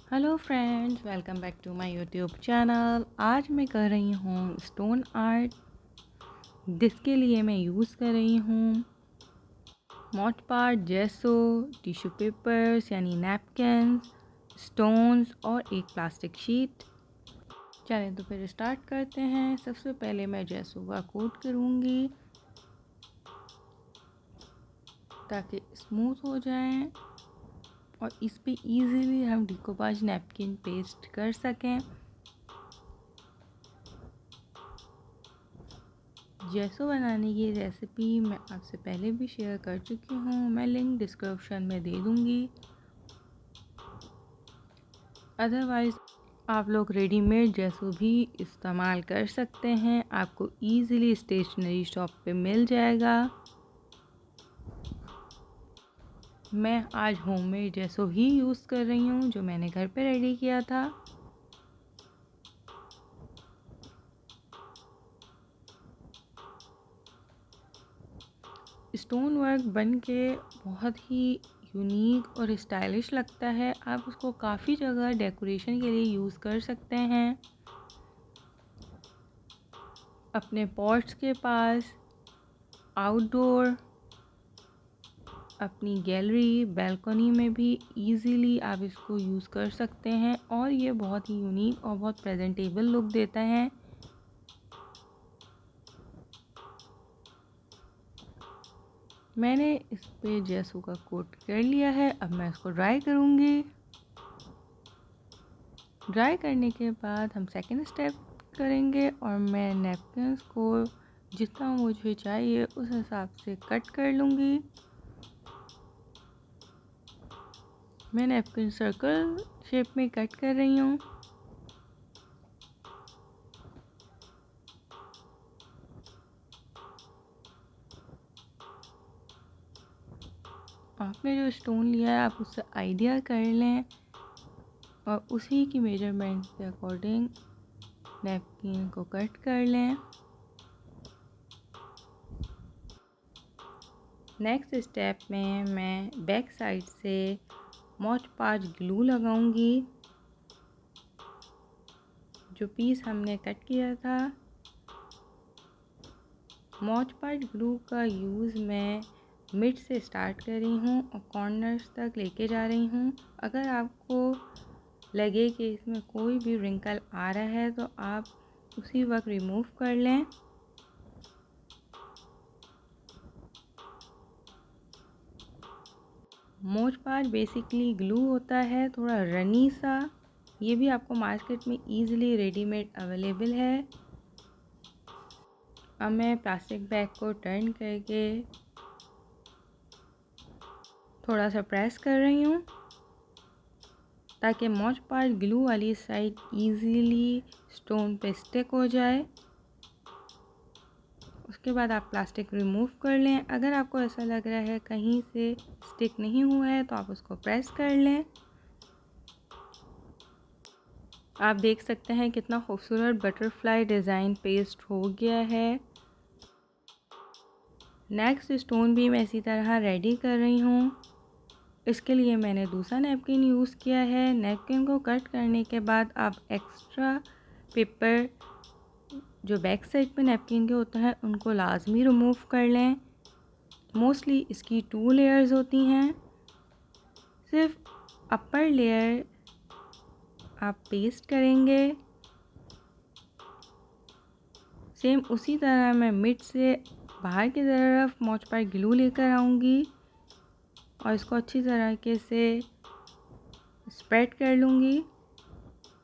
Hello friends, welcome back to my YouTube channel. आज मैं कर रही हूँ स्टोन आर्ट, जिसके लिए मैं यूज़ कर रही हूँ मॉड पार्ट, जेसो, टिश्यू पेपर्स यानी नैपकिन्स, स्टोन्स और एक प्लास्टिक शीट। चलें तो फिर स्टार्ट करते हैं। सबसे पहले मैं जेसो का कोट करूँगी ताकि स्मूथ हो जाए और इस पे इजीली हम डिकोपाज नैपकिन पेस्ट कर सकें। जेसो बनाने की रेसिपी मैं आपसे पहले भी शेयर कर चुकी हूँ, मैं लिंक डिस्क्रिप्शन में दे दूँगी। अदरवाइज़ आप लोग रेडीमेड जेसो भी इस्तेमाल कर सकते हैं, आपको इजीली स्टेशनरी शॉप पे मिल जाएगा। मैं आज होममेड जेसो ही यूज़ कर रही हूँ, जो मैंने घर पे रेडी किया था। स्टोन वर्क बन के बहुत ही यूनिक और स्टाइलिश लगता है। आप उसको काफ़ी जगह डेकोरेशन के लिए यूज़ कर सकते हैं, अपने पॉट्स के पास, आउटडोर, अपनी गैलरी, बैल्कनी में भी इजीली आप इसको यूज़ कर सकते हैं और ये बहुत ही यूनिक और बहुत प्रेजेंटेबल लुक देता है। मैंने इस पे जेसो का कोट कर लिया है, अब मैं इसको ड्राई करूँगी। ड्राई करने के बाद हम सेकंड स्टेप करेंगे और मैं नैपकिन्स को जितना मुझे चाहिए उस हिसाब से कट कर लूँगी। मैं नैपकिन सर्कल शेप में कट कर रही हूँ। आपने जो स्टोन लिया है आप उससे आइडिया कर लें और उसी की मेजरमेंट के अकॉर्डिंग नैपकिन को कट कर लें। नेक्स्ट स्टेप में मैं बैक साइड से मॉड पार्ट ग्लू लगाऊंगी। जो पीस हमने कट किया था, मॉड पार्ट ग्लू का यूज़ मैं मिड से स्टार्ट कर रही हूँ और कॉर्नर्स तक लेके जा रही हूँ। अगर आपको लगे कि इसमें कोई भी रिंकल आ रहा है तो आप उसी वक्त रिमूव कर लें। मोच पार्ट बेसिकली ग्लू होता है, थोड़ा रनी सा। ये भी आपको मार्केट में इजीली रेडीमेड अवेलेबल है। अब मैं प्लास्टिक बैग को टर्न करके थोड़ा सा प्रेस कर रही हूँ ताकि मोच पार्ट ग्लू वाली साइड इजीली स्टोन पे स्टिक हो जाए। उसके बाद आप प्लास्टिक रिमूव कर लें। अगर आपको ऐसा लग रहा है कहीं से स्टिक नहीं हुआ है तो आप उसको प्रेस कर लें। आप देख सकते हैं कितना खूबसूरत बटरफ्लाई डिज़ाइन पेस्ट हो गया है। नेक्स्ट स्टोन भी मैं इसी तरह रेडी कर रही हूँ। इसके लिए मैंने दूसरा नैपकिन यूज़ किया है। नैपकिन को कट करने के बाद आप एक्स्ट्रा पेपर जो बैक साइड पे नैपकिन के होता है उनको लाजमी रिमूव कर लें। मोस्टली इसकी 2 लेयर्स होती हैं। सिर्फ अपर लेयर आप पेस्ट करेंगे। सेम उसी तरह मैं मिड से बाहर की तरफ मोच पार्ट ग्लू लेकर आऊँगी और इसको अच्छी तरीके से स्प्रेड कर लूँगी।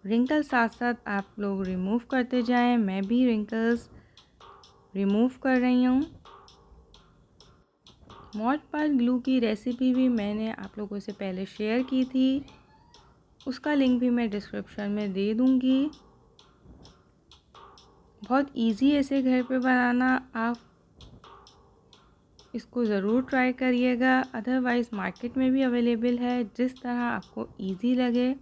रिंकल साथ साथ आप लोग रिमूव करते जाएं, मैं भी रिंकल्स रिमूव कर रही हूँ। मोच पार्ट ग्लू की रेसिपी भी मैंने आप लोगों से पहले शेयर की थी, उसका लिंक भी मैं डिस्क्रिप्शन में दे दूँगी। बहुत इजी ऐसे घर पे बनाना, आप इसको ज़रूर ट्राई करिएगा। अदरवाइज़ मार्केट में भी अवेलेबल है, जिस तरह आपको इजी लगे।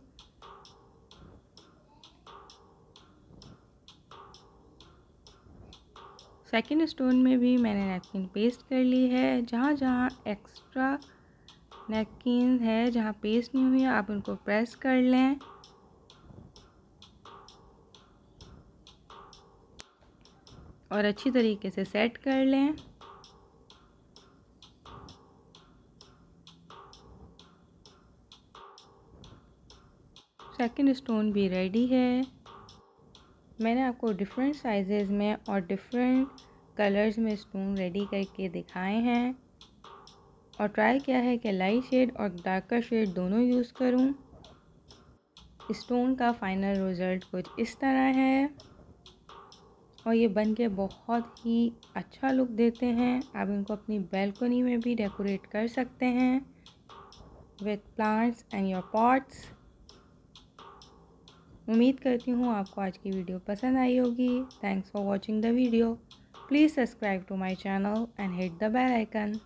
सेकंड स्टोन में भी मैंने नैपकिन पेस्ट कर ली है। जहाँ जहाँ एक्स्ट्रा नेपकिन है जहाँ पेस्ट नहीं हुई है आप उनको प्रेस कर लें और अच्छी तरीके से सेट कर लें। सेकंड स्टोन भी रेडी है। मैंने आपको डिफरेंट साइज़ेज़ में और डिफरेंट कलर्स में स्टोन रेडी करके दिखाए हैं और ट्राई किया है कि लाइट शेड और डार्कर शेड दोनों यूज़ करूं। स्टोन का फाइनल रिज़ल्ट कुछ इस तरह है और ये बन के बहुत ही अच्छा लुक देते हैं। आप इनको अपनी बैल्कनी में भी डेकोरेट कर सकते हैं with plants and your pots. उम्मीद करती हूँ आपको आज की वीडियो पसंद आई होगी। Thanks for watching the video. Please subscribe to my channel and hit the bell icon.